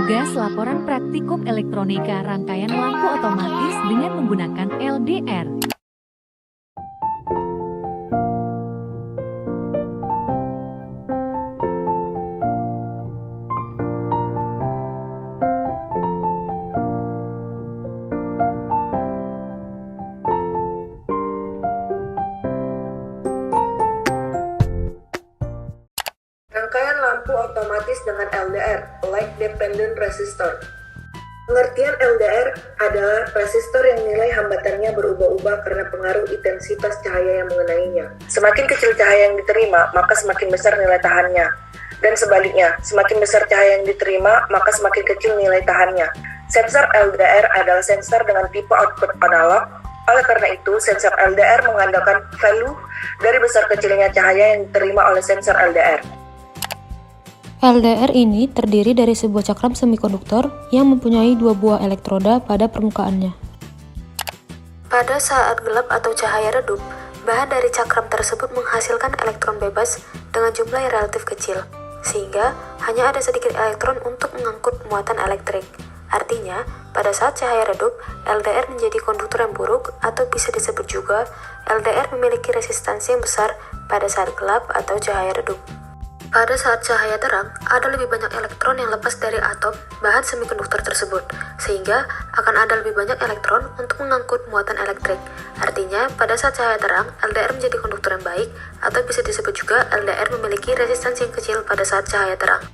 Tugas laporan praktikum elektronika rangkaian lampu otomatis dengan menggunakan LDR. Rangkaian lampu otomatis dengan LDR, Light Dependent Resistor. Pengertian LDR adalah resistor yang nilai hambatannya berubah-ubah karena pengaruh intensitas cahaya yang mengenainya. Semakin kecil cahaya yang diterima, maka semakin besar nilai tahannya. Dan sebaliknya, semakin besar cahaya yang diterima, maka semakin kecil nilai tahannya. Sensor LDR adalah sensor dengan tipe output analog. Oleh karena itu, sensor LDR mengandalkan value dari besar kecilnya cahaya yang diterima oleh sensor LDR. LDR ini terdiri dari sebuah cakram semikonduktor yang mempunyai dua buah elektroda pada permukaannya. Pada saat gelap atau cahaya redup, bahan dari cakram tersebut menghasilkan elektron bebas dengan jumlah yang relatif kecil, sehingga hanya ada sedikit elektron untuk mengangkut muatan elektrik. Artinya, pada saat cahaya redup, LDR menjadi konduktor yang buruk atau bisa disebut juga LDR memiliki resistansi yang besar pada saat gelap atau cahaya redup. Pada saat cahaya terang, ada lebih banyak elektron yang lepas dari atom bahan semikonduktor tersebut, sehingga akan ada lebih banyak elektron untuk mengangkut muatan elektrik. Artinya, pada saat cahaya terang, LDR menjadi konduktor yang baik, atau bisa disebut juga LDR memiliki resistansi yang kecil pada saat cahaya terang.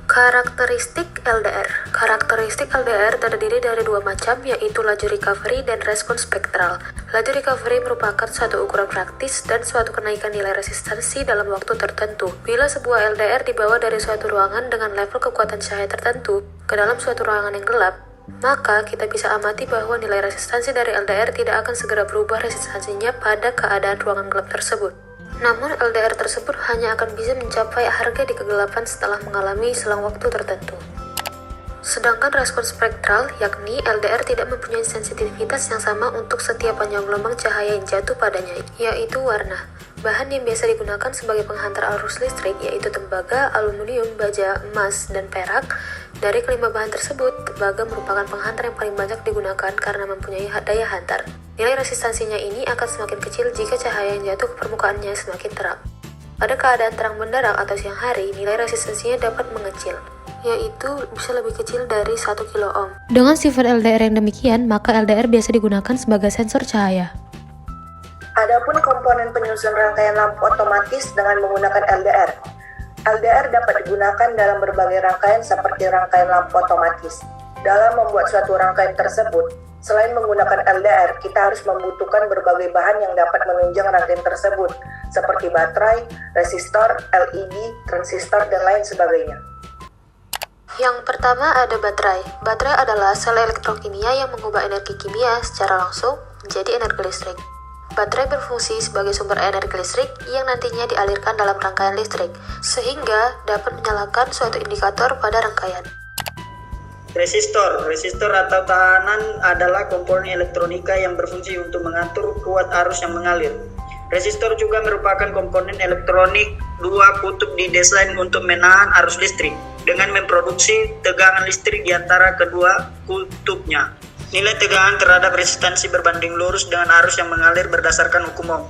Karakteristik LDR. Karakteristik LDR terdiri dari dua macam, yaitu laju recovery dan respons spektral. Laju recovery merupakan suatu ukuran praktis dan suatu kenaikan nilai resistansi dalam waktu tertentu. Bila sebuah LDR dibawa dari suatu ruangan dengan level kekuatan cahaya tertentu ke dalam suatu ruangan yang gelap, maka kita bisa amati bahwa nilai resistansi dari LDR tidak akan segera berubah resistansinya pada keadaan ruangan gelap tersebut. Namun LDR tersebut hanya akan bisa mencapai harga di kegelapan setelah mengalami selang waktu tertentu. Sedangkan respons spektral, yakni LDR tidak mempunyai sensitivitas yang sama untuk setiap panjang gelombang cahaya yang jatuh padanya, yaitu warna. Bahan yang biasa digunakan sebagai penghantar arus listrik yaitu tembaga, aluminium, baja, emas, dan perak. Dari kelima bahan tersebut, tembaga merupakan penghantar yang paling banyak digunakan karena mempunyai daya hantar. Nilai resistansinya ini akan semakin kecil jika cahaya yang jatuh ke permukaannya semakin terang. Pada keadaan terang benderang atau siang hari, nilai resistansinya dapat mengecil, yaitu bisa lebih kecil dari 1 kilo ohm. Dengan sifat LDR yang demikian, maka LDR biasa digunakan sebagai sensor cahaya. Adapun komponen penyusun rangkaian lampu otomatis dengan menggunakan LDR. LDR dapat digunakan dalam berbagai rangkaian seperti rangkaian lampu otomatis. Dalam membuat suatu rangkaian tersebut, selain menggunakan LDR, kita harus membutuhkan berbagai bahan yang dapat menunjang rangkaian tersebut, seperti baterai, resistor, LED, transistor, dan lain sebagainya. Yang pertama ada baterai. Baterai adalah sel elektrokimia yang mengubah energi kimia secara langsung menjadi energi listrik. Baterai berfungsi sebagai sumber energi listrik yang nantinya dialirkan dalam rangkaian listrik, sehingga dapat menyalakan suatu indikator pada rangkaian. Resistor atau tahanan adalah komponen elektronika yang berfungsi untuk mengatur kuat arus yang mengalir. Resistor juga merupakan komponen elektronik dua kutub didesain untuk menahan arus listrik dengan memproduksi tegangan listrik di antara kedua kutubnya. Nilai tegangan terhadap resistansi berbanding lurus dengan arus yang mengalir berdasarkan hukum Ohm.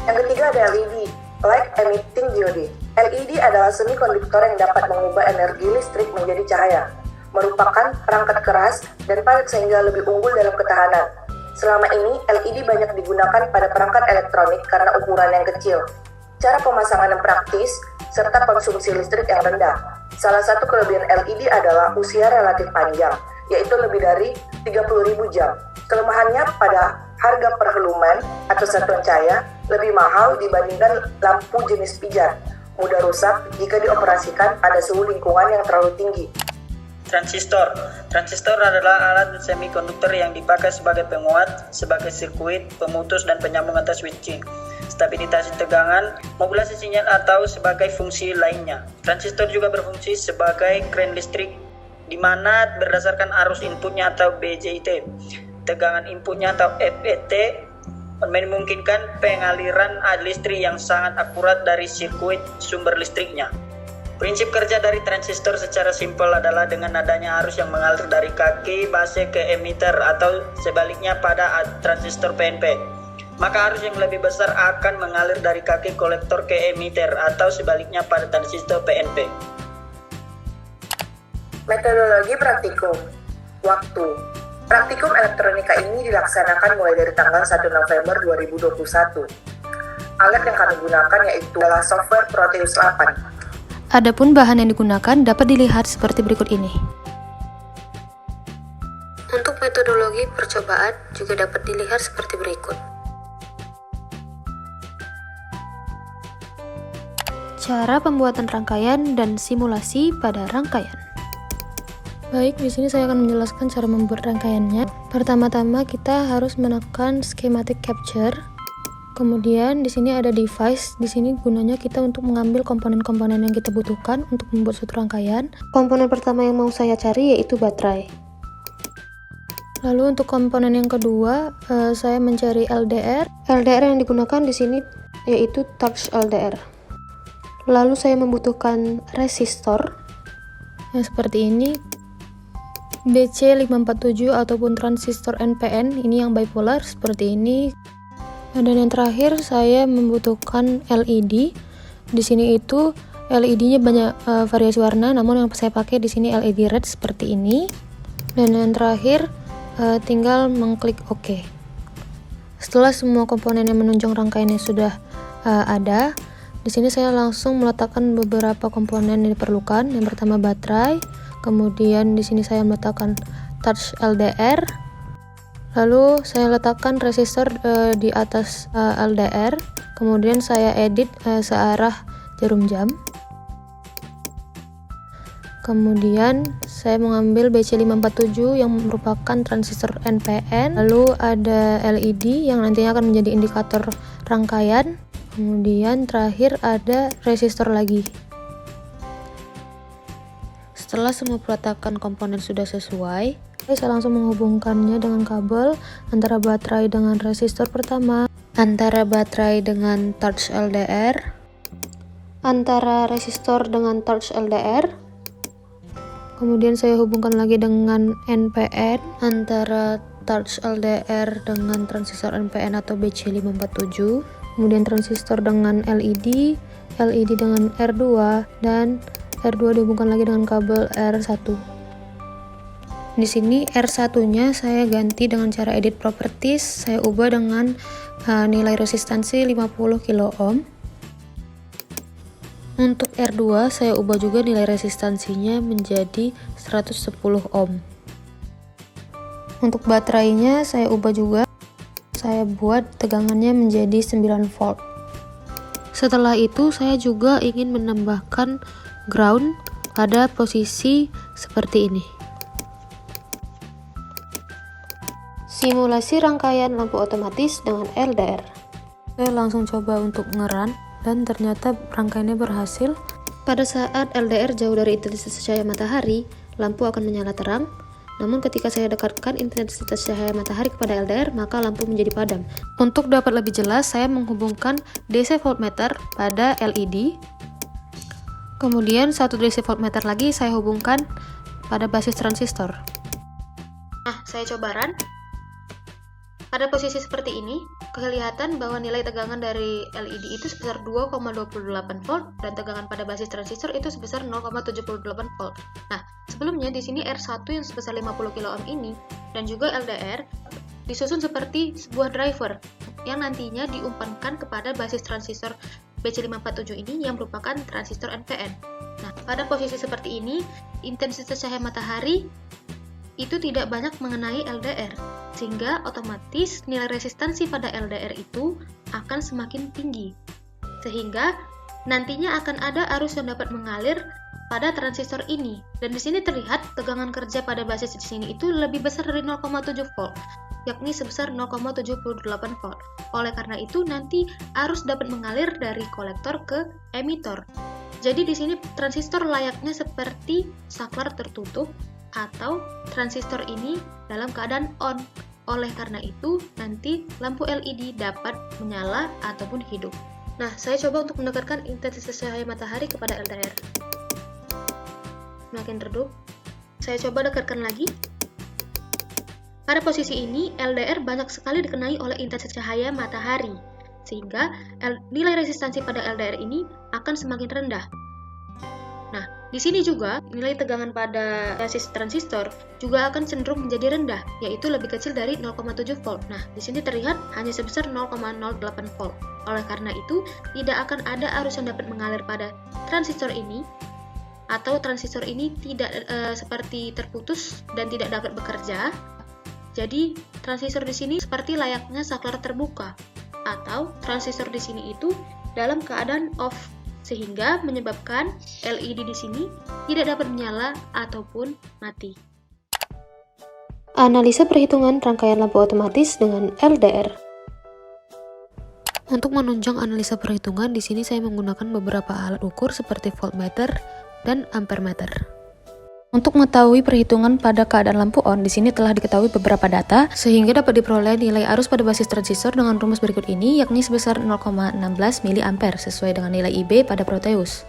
Yang ketiga ada LED, Light Emitting Diode. LED adalah semikonduktor yang dapat mengubah energi listrik menjadi cahaya, merupakan perangkat keras dan padat sehingga lebih unggul dalam ketahanan. Selama ini, LED banyak digunakan pada perangkat elektronik karena ukuran yang kecil, cara pemasangan yang praktis, serta konsumsi listrik yang rendah. Salah satu kelebihan LED adalah usia relatif panjang, yaitu lebih dari 30.000 jam. Kelemahannya pada harga per lumen atau satuan cahaya lebih mahal dibandingkan lampu jenis pijar, mudah rusak jika dioperasikan pada suhu lingkungan yang terlalu tinggi. Transistor adalah alat semikonduktor yang dipakai sebagai penguat, sebagai sirkuit, pemutus, dan penyambung antara switching, stabilisasi tegangan, modulasi sinyal, atau sebagai fungsi lainnya. Transistor juga berfungsi sebagai keran listrik, di mana berdasarkan arus inputnya atau BJT, tegangan inputnya atau FET, memungkinkan pengaliran listrik yang sangat akurat dari sirkuit sumber listriknya. Prinsip kerja dari transistor secara simpel adalah dengan adanya arus yang mengalir dari kaki base ke emitter atau sebaliknya pada transistor PNP. Maka arus yang lebih besar akan mengalir dari kaki kolektor ke emitter atau sebaliknya pada transistor PNP. Metodologi praktikum. Waktu. Praktikum elektronika ini dilaksanakan mulai dari tanggal 1 November 2021. Alat yang kami gunakan yaitu adalah software Proteus 8. Adapun bahan yang digunakan dapat dilihat seperti berikut ini. Untuk metodologi percobaan juga dapat dilihat seperti berikut. Cara pembuatan rangkaian dan simulasi pada rangkaian. Baik, di sini saya akan menjelaskan cara membuat rangkaiannya. Pertama-tama kita harus menekan schematic capture. Kemudian di sini ada device. Di sini gunanya kita untuk mengambil komponen-komponen yang kita butuhkan untuk membuat suatu rangkaian. Komponen pertama yang mau saya cari yaitu baterai. Lalu untuk komponen yang kedua, saya mencari LDR. LDR yang digunakan di sini yaitu touch LDR. Lalu saya membutuhkan resistor yang seperti ini. BC547 ataupun transistor NPN, ini yang bipolar seperti ini. Dan yang terakhir saya membutuhkan LED. Di sini itu LED-nya banyak variasi warna, namun yang saya pakai di sini LED red seperti ini. Dan yang terakhir tinggal mengklik OK. Setelah semua komponen yang menunjang rangkaiannya sudah ada, di sini saya langsung meletakkan beberapa komponen yang diperlukan. Yang pertama baterai, kemudian di sini saya meletakkan touch LDR. Lalu saya letakkan resistor di atas LDR, kemudian saya edit searah jarum jam. Kemudian saya mengambil BC547 yang merupakan transistor NPN. Lalu ada LED yang nantinya akan menjadi indikator rangkaian. Kemudian terakhir ada resistor lagi. Setelah semua peletakan komponen sudah sesuai, saya langsung menghubungkannya dengan kabel antara baterai dengan resistor pertama, antara baterai dengan touch LDR, antara resistor dengan touch LDR. Kemudian saya hubungkan lagi dengan NPN, antara touch LDR dengan transistor NPN atau BC547. Kemudian transistor dengan LED, LED dengan R2, dan R2 dihubungkan lagi dengan kabel R1. Di sini R1-nya saya ganti dengan cara edit properties, saya ubah dengan nilai resistansi 50 kilo ohm. Untuk R2 saya ubah juga nilai resistansinya menjadi 110 ohm. Untuk baterainya saya ubah juga, saya buat tegangannya menjadi 9 volt. Setelah itu saya juga ingin menambahkan ground pada posisi seperti ini. Simulasi rangkaian lampu otomatis dengan LDR. Saya langsung coba untuk ngerun dan ternyata rangkaiannya berhasil. Pada saat LDR jauh dari intensitas cahaya matahari, lampu akan menyala terang. Namun ketika saya dekatkan intensitas cahaya matahari kepada LDR, maka lampu menjadi padam. Untuk dapat lebih jelas, saya menghubungkan DC voltmeter pada LED. Kemudian satu DC voltmeter lagi saya hubungkan pada basis transistor. Nah, saya coba run. Pada posisi seperti ini, kelihatan bahwa nilai tegangan dari LED itu sebesar 2,28 volt dan tegangan pada basis transistor itu sebesar 0,78 volt. Nah, sebelumnya di sini R1 yang sebesar 50 kilo ohm ini dan juga LDR disusun seperti sebuah driver yang nantinya diumpankan kepada basis transistor BC547 ini yang merupakan transistor NPN. Nah, pada posisi seperti ini, intensitas cahaya matahari itu tidak banyak mengenai LDR, sehingga otomatis nilai resistansi pada LDR itu akan semakin tinggi, sehingga nantinya akan ada arus yang dapat mengalir pada transistor ini. Dan di sini terlihat tegangan kerja pada basis di sini itu lebih besar dari 0,7 volt, yakni sebesar 0,78 volt. Oleh karena itu nanti arus dapat mengalir dari kolektor ke emitor. Jadi di sini transistor layaknya seperti saklar tertutup atau transistor ini dalam keadaan on. Oleh karena itu, nanti lampu LED dapat menyala ataupun hidup. Nah, saya coba untuk mendekatkan intensitas cahaya matahari kepada LDR. semakin redup. Saya coba dekatkan lagi. Pada posisi ini, LDR banyak sekali dikenai oleh intensitas cahaya matahari, sehingga nilai resistansi pada LDR ini akan semakin rendah. Nah, di sini juga nilai tegangan pada transistor juga akan cenderung menjadi rendah, yaitu lebih kecil dari 0,7 volt. Nah, di sini terlihat hanya sebesar 0,08 volt. Oleh karena itu, tidak akan ada arus yang dapat mengalir pada transistor ini, atau transistor ini tidak seperti terputus dan tidak dapat bekerja. Jadi, transistor di sini seperti layaknya saklar terbuka, atau transistor di sini itu dalam keadaan off, sehingga menyebabkan LED di sini tidak dapat menyala ataupun mati. Analisa perhitungan rangkaian lampu otomatis dengan LDR. Untuk menunjang analisa perhitungan, di sini saya menggunakan beberapa alat ukur seperti voltmeter dan ampermeter. Untuk mengetahui perhitungan pada keadaan lampu on, di sini telah diketahui beberapa data sehingga dapat diperoleh nilai arus pada basis transistor dengan rumus berikut ini, yakni sebesar 0,16 mA sesuai dengan nilai IB pada Proteus.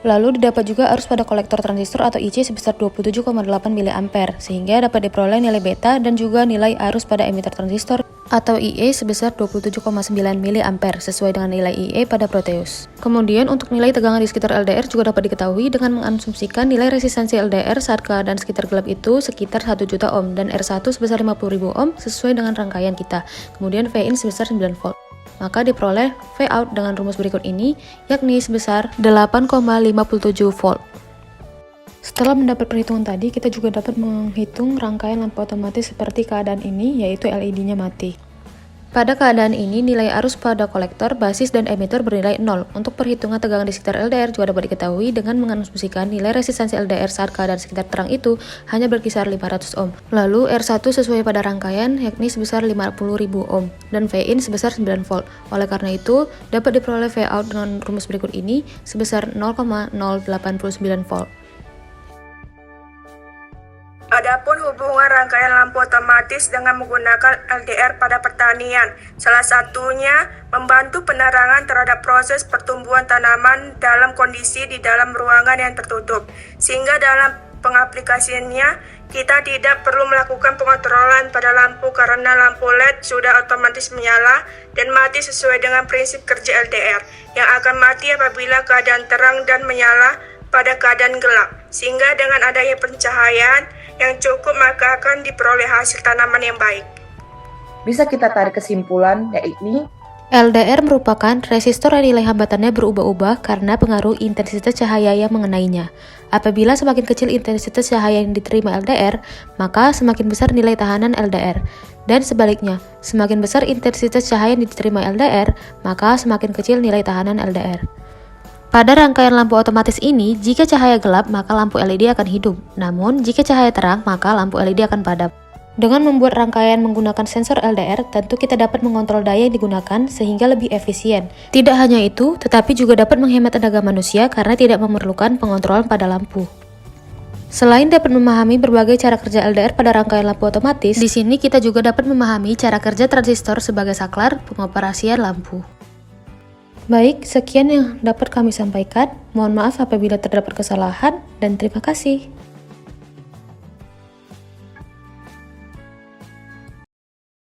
Lalu didapat juga arus pada kolektor transistor atau IC sebesar 27,8 mA sehingga dapat diperoleh nilai beta dan juga nilai arus pada emitter transistor atau IE sebesar 27,9 mA sesuai dengan nilai IE pada Proteus. Kemudian untuk nilai tegangan di sekitar LDR juga dapat diketahui dengan mengasumsikan nilai resistansi LDR saat keadaan sekitar gelap itu sekitar 1 juta ohm dan R1 sebesar 50.000 ohm sesuai dengan rangkaian kita. Kemudian V-in sebesar 9 volt. Maka diperoleh V-out dengan rumus berikut ini, yakni sebesar 8,57 volt. Setelah mendapat perhitungan tadi, kita juga dapat menghitung rangkaian lampu otomatis seperti keadaan ini, yaitu LED-nya mati. Pada keadaan ini, nilai arus pada kolektor, basis, dan emitter bernilai 0. Untuk perhitungan tegangan di sekitar LDR juga dapat diketahui dengan mengasumsikan nilai resistansi LDR saat keadaan sekitar terang itu hanya berkisar 500 ohm. Lalu R1 sesuai pada rangkaian yakni sebesar 50.000 ohm dan V-in sebesar 9 volt. Oleh karena itu, dapat diperoleh V-out dengan rumus berikut ini sebesar 0,089 volt. Adapun hubungan rangkaian lampu otomatis dengan menggunakan LDR pada pertanian, salah satunya membantu penerangan terhadap proses pertumbuhan tanaman dalam kondisi di dalam ruangan yang tertutup, sehingga dalam pengaplikasiannya kita tidak perlu melakukan pengontrolan pada lampu karena lampu LED sudah otomatis menyala dan mati sesuai dengan prinsip kerja LDR, yang akan mati apabila keadaan terang dan menyala pada keadaan gelap, sehingga dengan adanya pencahayaan yang cukup maka akan diperoleh hasil tanaman yang baik. Bisa kita tarik kesimpulan yakni LDR merupakan resistor yang nilai hambatannya berubah-ubah karena pengaruh intensitas cahaya yang mengenainya. Apabila semakin kecil intensitas cahaya yang diterima LDR, maka semakin besar nilai tahanan LDR. Dan sebaliknya, semakin besar intensitas cahaya yang diterima LDR, maka semakin kecil nilai tahanan LDR. Pada rangkaian lampu otomatis ini, jika cahaya gelap, maka lampu LED akan hidup. Namun, jika cahaya terang, maka lampu LED akan padam. Dengan membuat rangkaian menggunakan sensor LDR, tentu kita dapat mengontrol daya yang digunakan sehingga lebih efisien. Tidak hanya itu, tetapi juga dapat menghemat tenaga manusia karena tidak memerlukan pengontrolan pada lampu. Selain dapat memahami berbagai cara kerja LDR pada rangkaian lampu otomatis, di sini kita juga dapat memahami cara kerja transistor sebagai saklar pengoperasian lampu. Baik, sekian yang dapat kami sampaikan. Mohon maaf apabila terdapat kesalahan, dan terima kasih.